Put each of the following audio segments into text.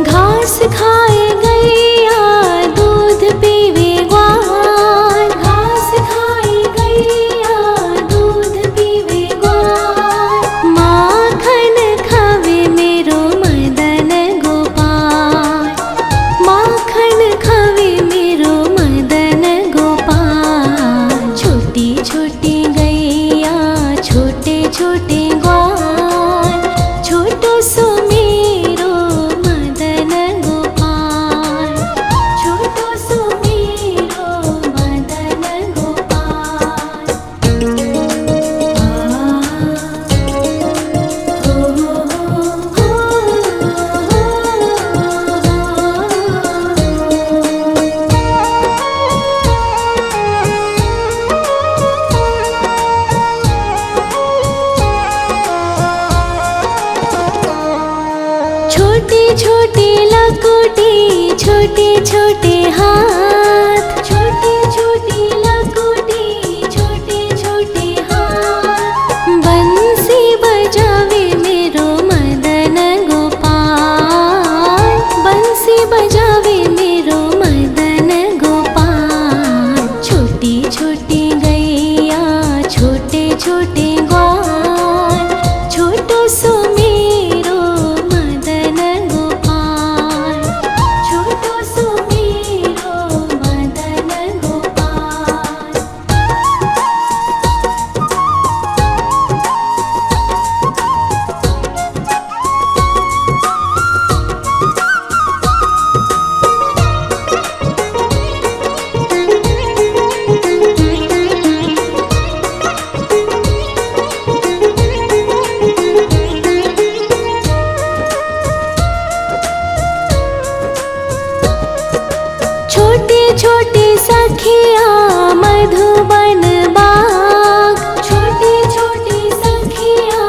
घास खाए गैया दूध पीवे ग्वाल, घास खाए गैया दूध पीवे ग्वाल। माखन खावे मेरो मदन गोपाल, माखन खावे मेरो मदन गोपाल। छोटी छोटी गैया छोटे छोटे ग्वाल, छोटो सो मेरो मदन गोपाल, छोटो सो मेरो मदन गोपाल। छोटी छोटी लकुटी छोटे छोटे हाथ, छोटी छोटी लकुटी छोटे छोटे हाथ। बंसी बजावे मेरो मदन गोपाल, बंसी बजावे मेरो मदन गोपाल। छोटी छोटी गैया छोटे छोटे ग्वाल, छोटो सो मेरो मदन गोपाल, छोटो सो मेरो मदन गोपाल। छोटे छोटे सखिया मधुबन बाग, छोटे छोटे सखिया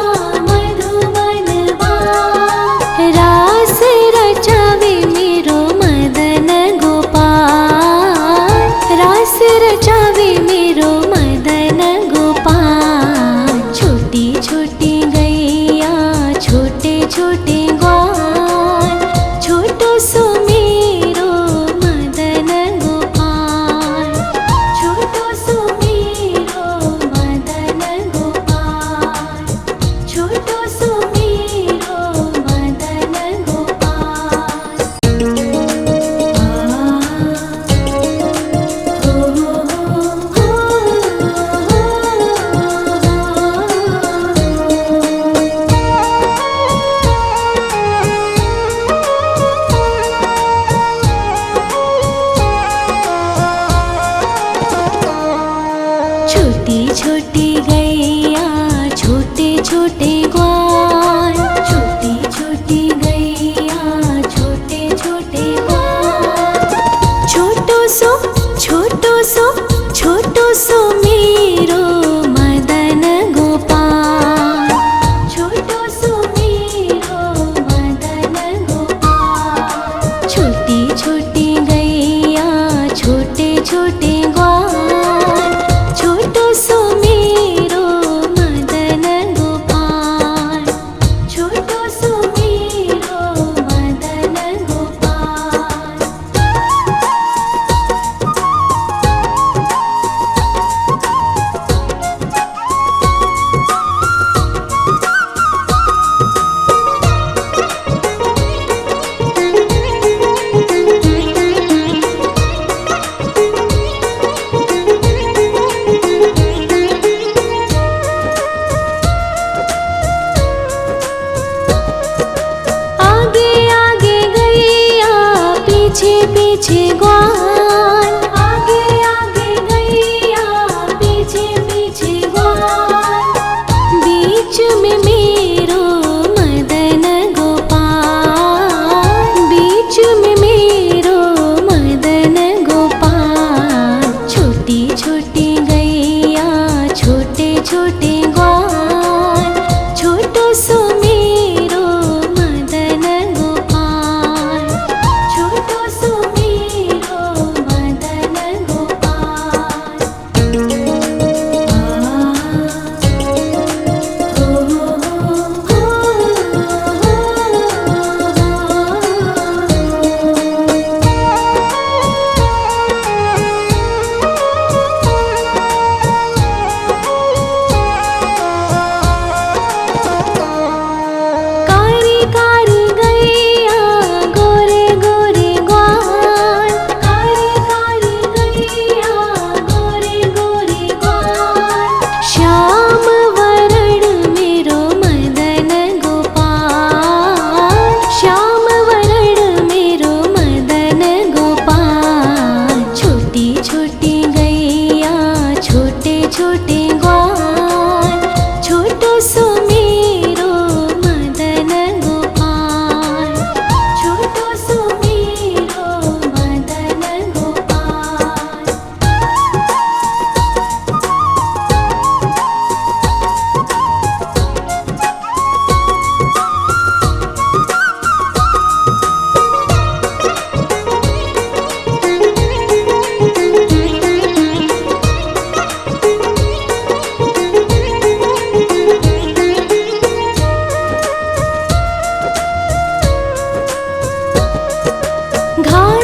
मधुबन बाग। रास रचावे मेरो मदन गोपाल, रास रचावे मेरो मदन गोपाल। छोटी छोटी गैया छोटे छोटे ग्वाल, छोटो सो मेरो मदन गोपाल, छोटो सो मेरो मदन गोपाल, छोटो सो मेरो मदन गोपाल। छोटी छोटी गैया छोटे छोटे ग्वाल, छोटी छोटी गैया छोटे छोटे ग्वाल। छोटो सो छोटो सो छोटो सो मेरो मदन गोपाल, छोटो सो मेरो मदन गोपाल। छोटी छोटी गैया छोटे छोटे ग्वाल, छोटो सो मेरो मदन गोपाल, छोटो सो मेरो मदन गोपाल। आगे आगे गैया पीछे पीछे ग्वाल, आगे आगे गैया पीछे पीछे ग्वाल। बीच में मेरो मदन गोपाल, बीच में मेरो मदन गोपाल। छोटी छोटी गैया छोटे छोटे ग्वाल, छोटो सो मेरो मदन गोपाल, छोटो सो मेरो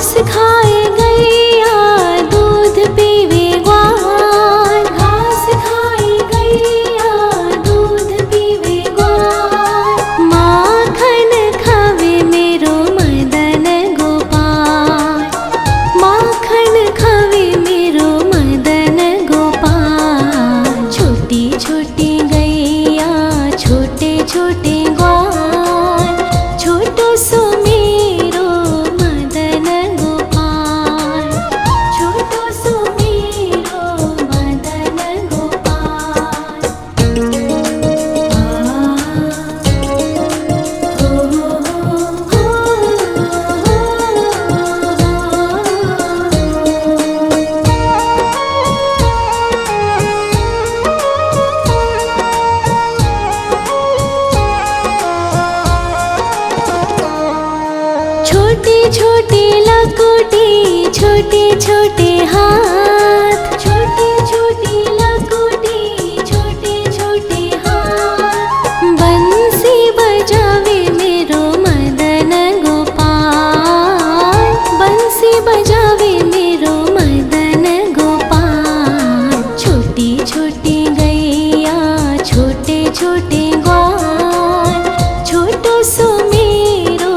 घास खाए गैया दूध पीवे ग्वाल, घास खाए गैया दूध पीवे ग्वाल, माखन खावे मेरो मदन गोपाल, माखन खावे मेरो मदन गोपाल। छोटी छोटी गैया छोटे छोटे ग्वाल, छोटो सो मेरो मदन गोपाल, छोटो सो मेरो मदन गोपाल। छोटे छोटे लकोटी छोटे छोटे हाथ, छोटे छोटे लकोटी छोटे छोटे हाथ, बंसी बजावे मेरो मदन गोपाल, बंसी बजावे मेरो मदन गोपाल। छोटी छोटी गैया छोटे छोटे ग्वाल, छोटो सो मेरो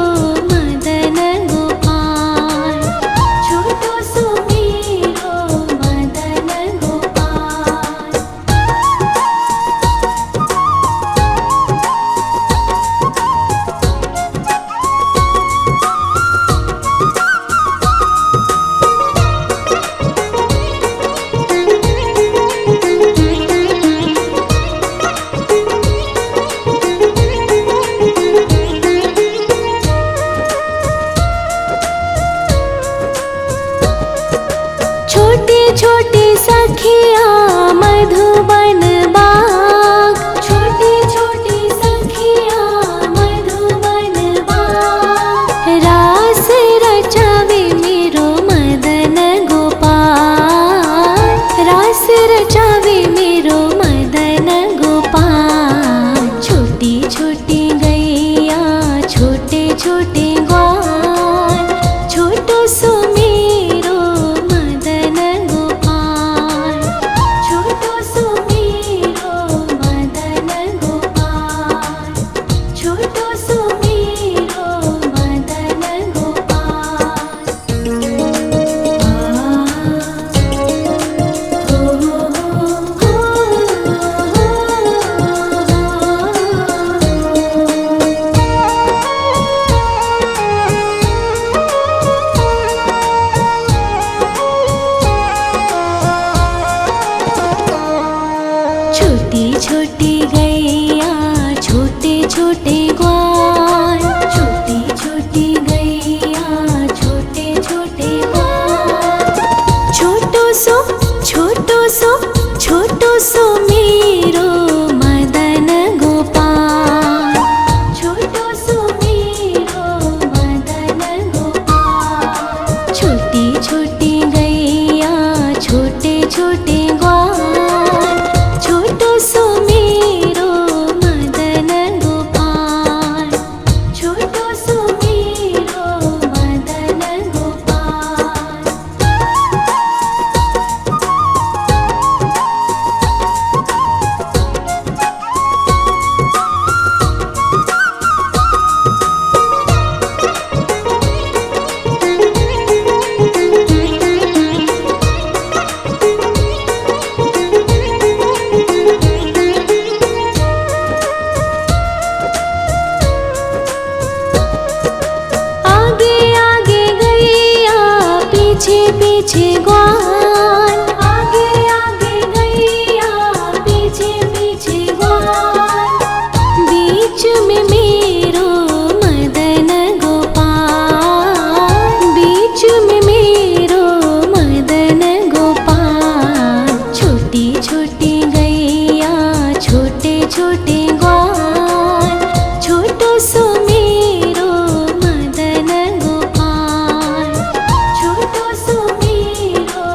मदन गोपाल, छोटो सो मेरो मदन गोपाल। छोटे छोटे सखिया मधुबन बाग, छोटे छोटे सखिया मधुबन बाग, रास रचावे मेरो मदन गोपाल, रास रचावे मेरो मदन गोपाल। छोटी छोटी गैया छोटे छोटे ग्वाल, छोटो सो मेरो मदन गोपाल, छोटो सो मेरो मदन गोपाल, छोटो सो मेरो मदन गोपाल। छोटी छोटी गैया छोटे छोटे ग्वाल, छोटी छोटी गैया छोटे छोटे ग्वाल, छोटो सो छोटो सो छोटो सो मेरो मदन गोपाल, छोटो सो मेरो मदन गोपाल। छोटी छोटी गैया छोटे छोटे ग्वाल, छोटो सो मेरो मदन गोपाल, छोटो सो मेरो मदन गोपाल। आगे आगे गैया पीछे पीछे ग्वाल, आगे आगे गैया पीछे पीछे ग्वाल, बीच में मेरो मदन गोपाल, बीच में मेरो मदन गोपाल। छोटी छोटी गैया छोटे छोटे ग्वाल, छोटो सो मेरो मदन गोपाल, छोटो सो मेरो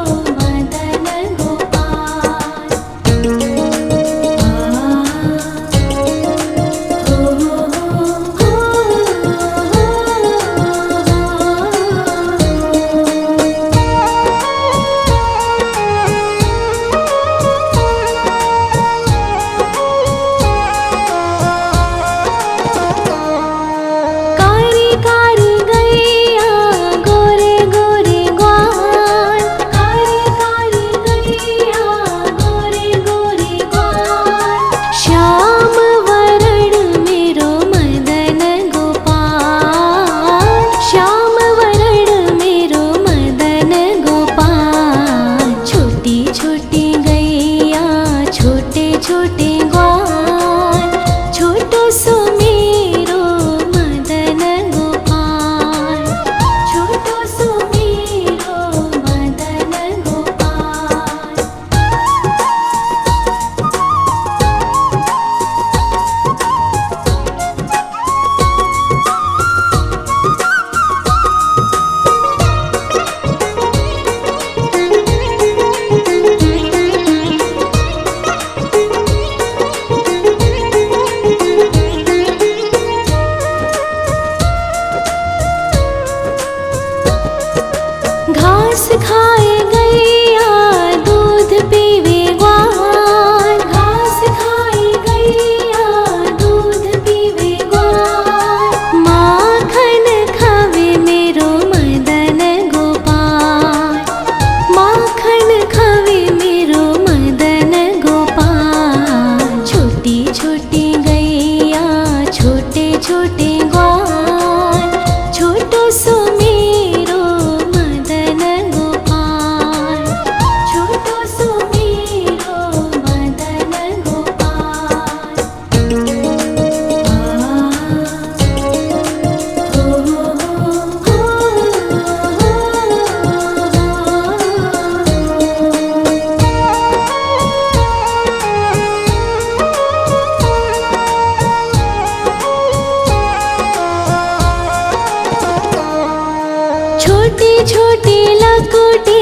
छोटे छोटे लकोटे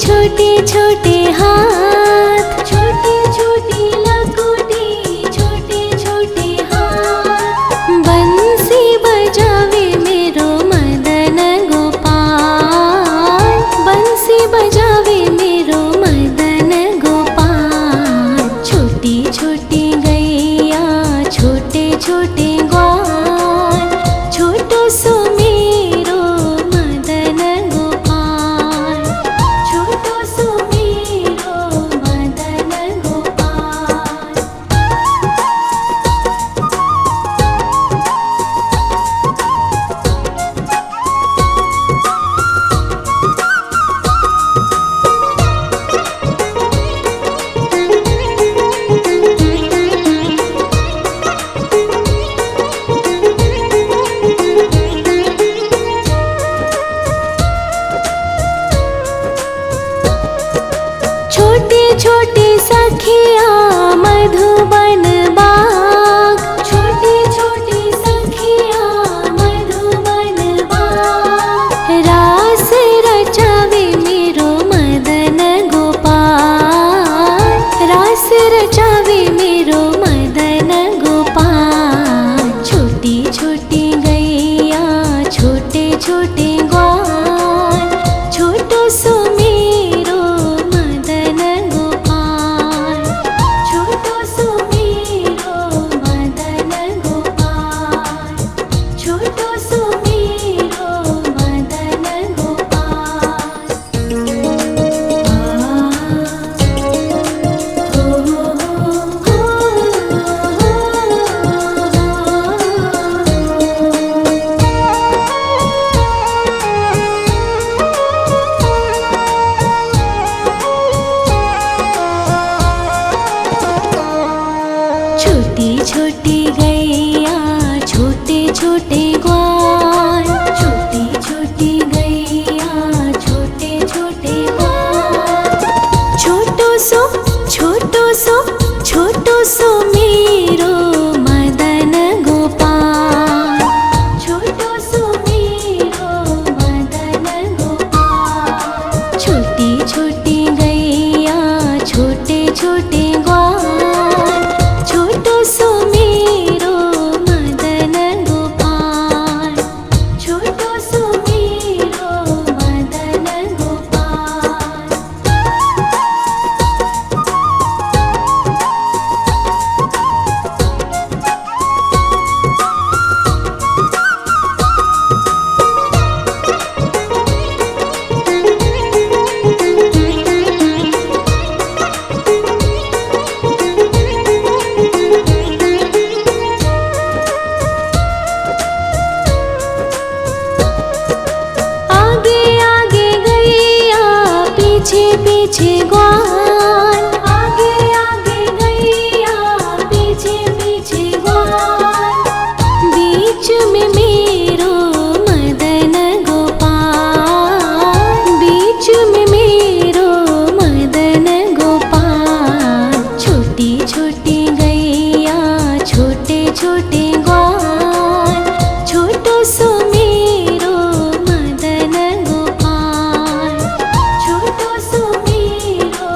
छोटे छोटे हाथ, छोटे छोटे लकोटे छोटे छोटे हाथ। बंसी बजावे मेरो मदन गोपाल, बंसी बजावे मेरो मदन गोपाल। छोटी छोटी गैया छोटे छोटे ग्वाल, छोटो सो मेरो मदन गोपाल, छोटो सो मेरो मदन गोपाल। छोटे छोटे सखिया मधुबन बाग, छोटे छोटे सखिया मधुबन बाग। रास रचावे मेरो मदन गोपाल, रास रचावे मेरो मदन गोपाल। छोटी छोटी गैया छोटे छोटे ग्वाल, छोटो सो मेरो मदन गोपाल, छोटो सो मेरो मदन गोपाल, छोटो सो मेरो मदन गोपाल। छोटी छोटी गैया छोटे छोटे ग्वाल, छोटी छोटी गैया छोटे छोटे ग्वाल। छोटो सो छोटो सो छोटो सो मेरो मदन गोपाल, छोटो सो मेरो मदन गोपाल। छोटी छोटी गैया छोटे छोटे ग्वाल, छोटो सो मेरो मदन गोपाल, छोटो सो मेरो मदन गोपाल। आगे आगे गैया पीछे पीछे ग्वाल, आगे आगे गैया पीछे पीछे ग्वाल। बीच में मेरो मदन गोपाल, बीच में मेरो मदन गोपाल। छोटी छोटी गैया छोटे छोटे ग्वाल, छोटो सो मेरो मदन गोपाल, छोटो सो मेरो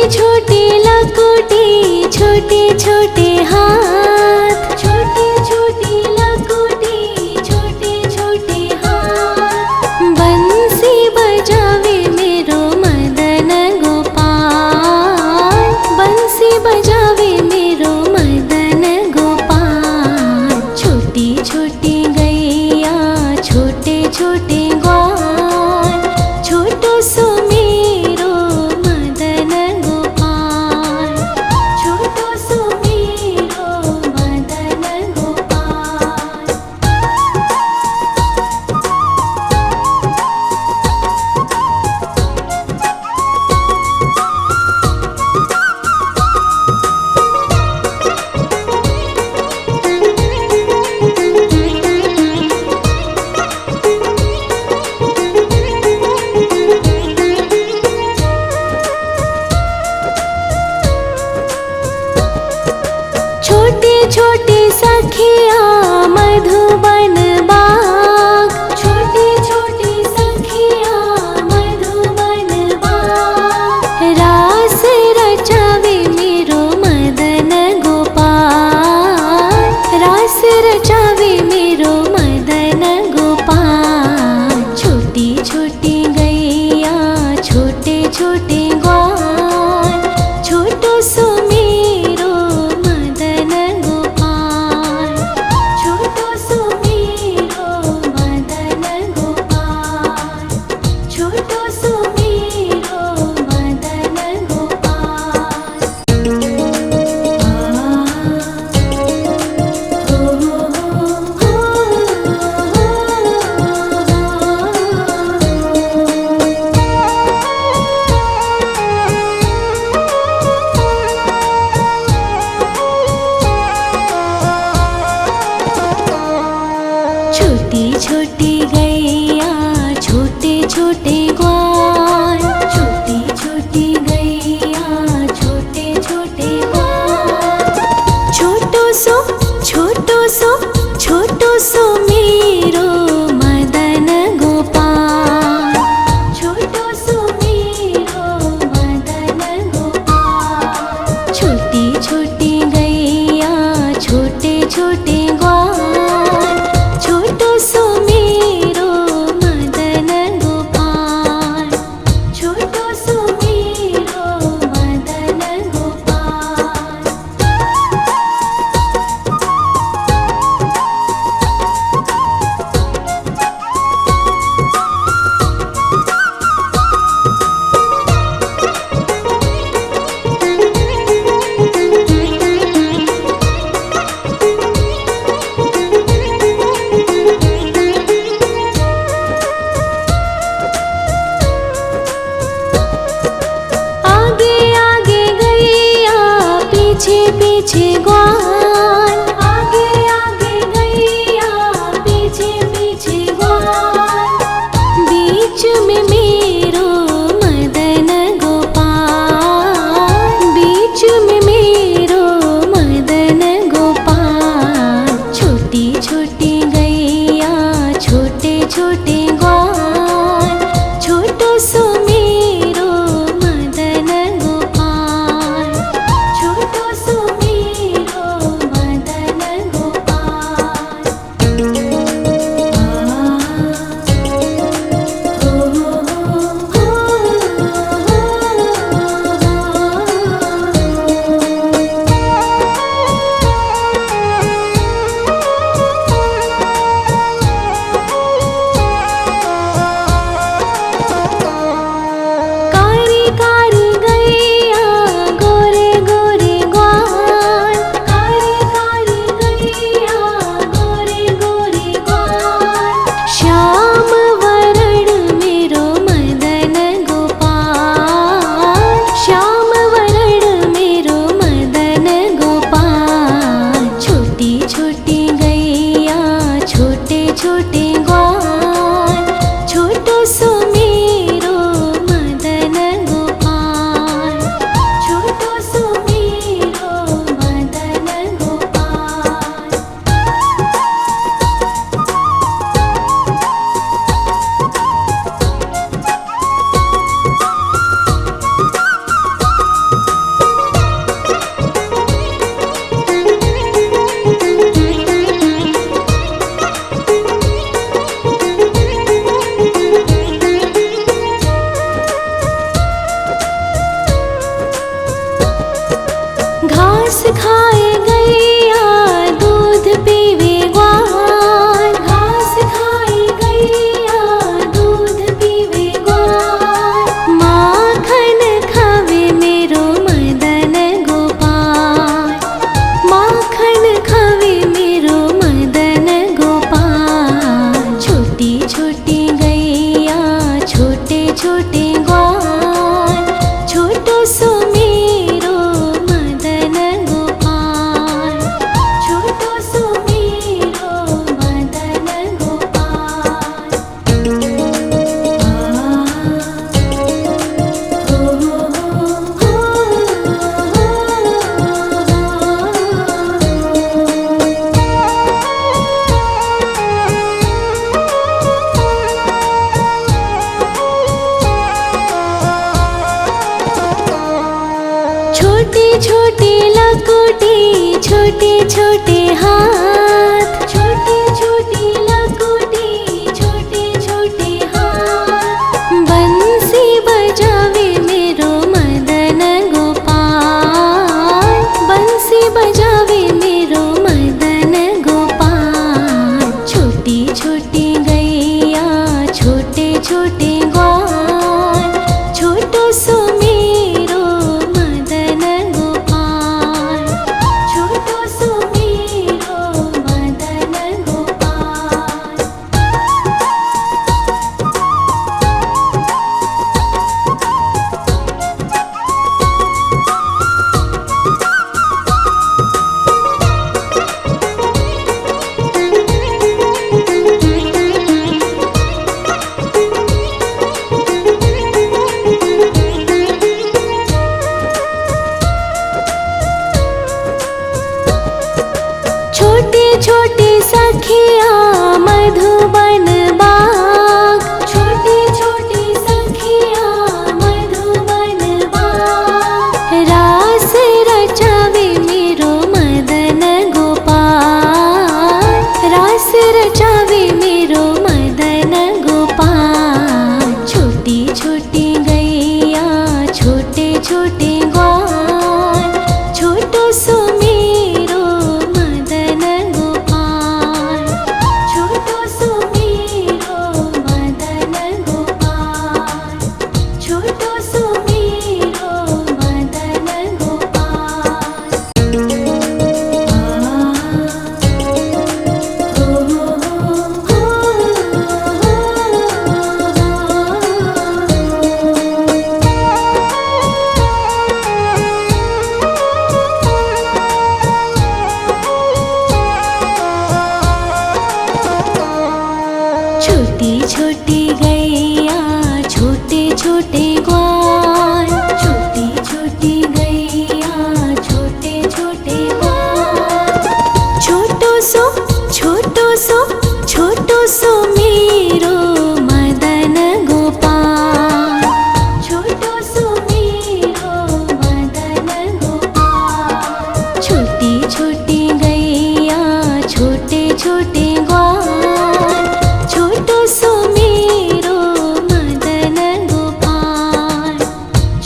छोटी लकुटी छोटे छोटे हाथ, छोटी छोटी लकुटी छोटे छोटे हाथ। बंसी बजावे मेरो मदन गोपाल, बंसी बजावे मेरो मदन गोपाल। छोटी छोटी गैया छोटे छोटे ग्वाल, छोटो सो मेरो मदन गोपाल, छोटो सो मेरो मदन गोपाल। छोटी छोटी सखिया मधुबन बाग, छोटी छोटी सखिया मधुबन बाग। रास रचावे मेरो मदन गोपाल, रास रचावे मेरो मदन गोपाल। छोटी छोटी गैया छोटे छोटे ग्वाल, छोटो सो मेरो मदन गोपाल, छोटो सो मेरो मदन गोपाल, छोटो सो मेरो मदन गोपाल। छोटी छोटी गैया छोटे छोटे ग्वाल, छोटी छोटी गैया छोटे छोटे ग्वाल। छोटो सो छोटो सो छोटो सो मेरो मदन गोपाल, छोटो सो मेरो मदन गोपाल। छोटी छोटी गैया छोटे छोटे ग्वाल, छोटो सो मेरो मदन गोपाल, छोटो सो मेरो मदन गोपाल। आगे आगे गैया पीछे पीछे ग्वाल, आगे आगे गैया पीछे पीछे ग्वाल। बीच में मेरो मदन गोपाल, बीच में मेरो मदन गोपाल। छोटी छोटी गैया छोटे छोटे ग्वाल, छोटो सो मेरो मदन गोपाल, छोटो सो मेरो खाए गैया दूध पीवे ग्वाल, घास खाए गैया दूध पीवे ग्वाल। माखन खावे मेरो मदन गोपाल, माखन खावे मेरो मदन गोपाल। छोटी छोटी गैया छोटे छोटे ग्वाल, छोटो सो मेरो मदन गोपाल, छोटो सो मेरो मदन गोपाल। छोटी छोटी लकुटी छोटे छोटे हाथ, छोटी छोटी लकुटी छोटे छोटे हाथ। बंसी बजावे मेरो मदन गोपाल, बंसी बजावे मेरो मदन गोपाल। छोटी छोटी गैया छोटे छोटे ग्वाल, छोटो सो मेरो मदन गोपाल, छोटो सो मेरो मदन गोपाल। छोटे छोटे सखिया मधुबन बाग, छोटे छोटे सखिया मधुबन बाग। रास रचावे मेरो मदन गोपाल, रास रचावे मेरो मदन गोपाल। छोटी छोटी गैया छोटे छोटे ग्वाल, छोटो सो मेरो मदन गोपाल, छोटो सो मेरो मदन गोपाल, छोटो सो मेरो मदन गोपाल। छोटी छोटी गैया छोटे छोटे ग्वाल, छोटी छोटी गैया छोटे छोटे ग्वाल। छोटो सो छोटो सो छोटो सो मेरो मदन गोपाल, छोटो सो मेरो मदन गोपाल। छोटी छोटी गैया छोटे छोटे ग्वाल, छोटो सो मेरो मदन गोपाल,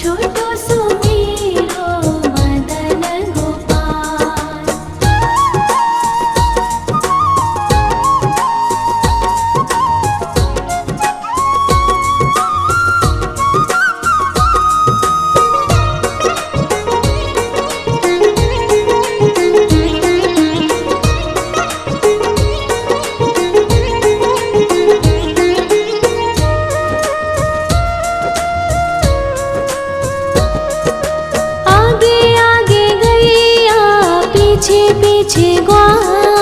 छोटो सो मेरो मदन गोपाल। आगे आगे गैया पीछे पीछे ग्वाल,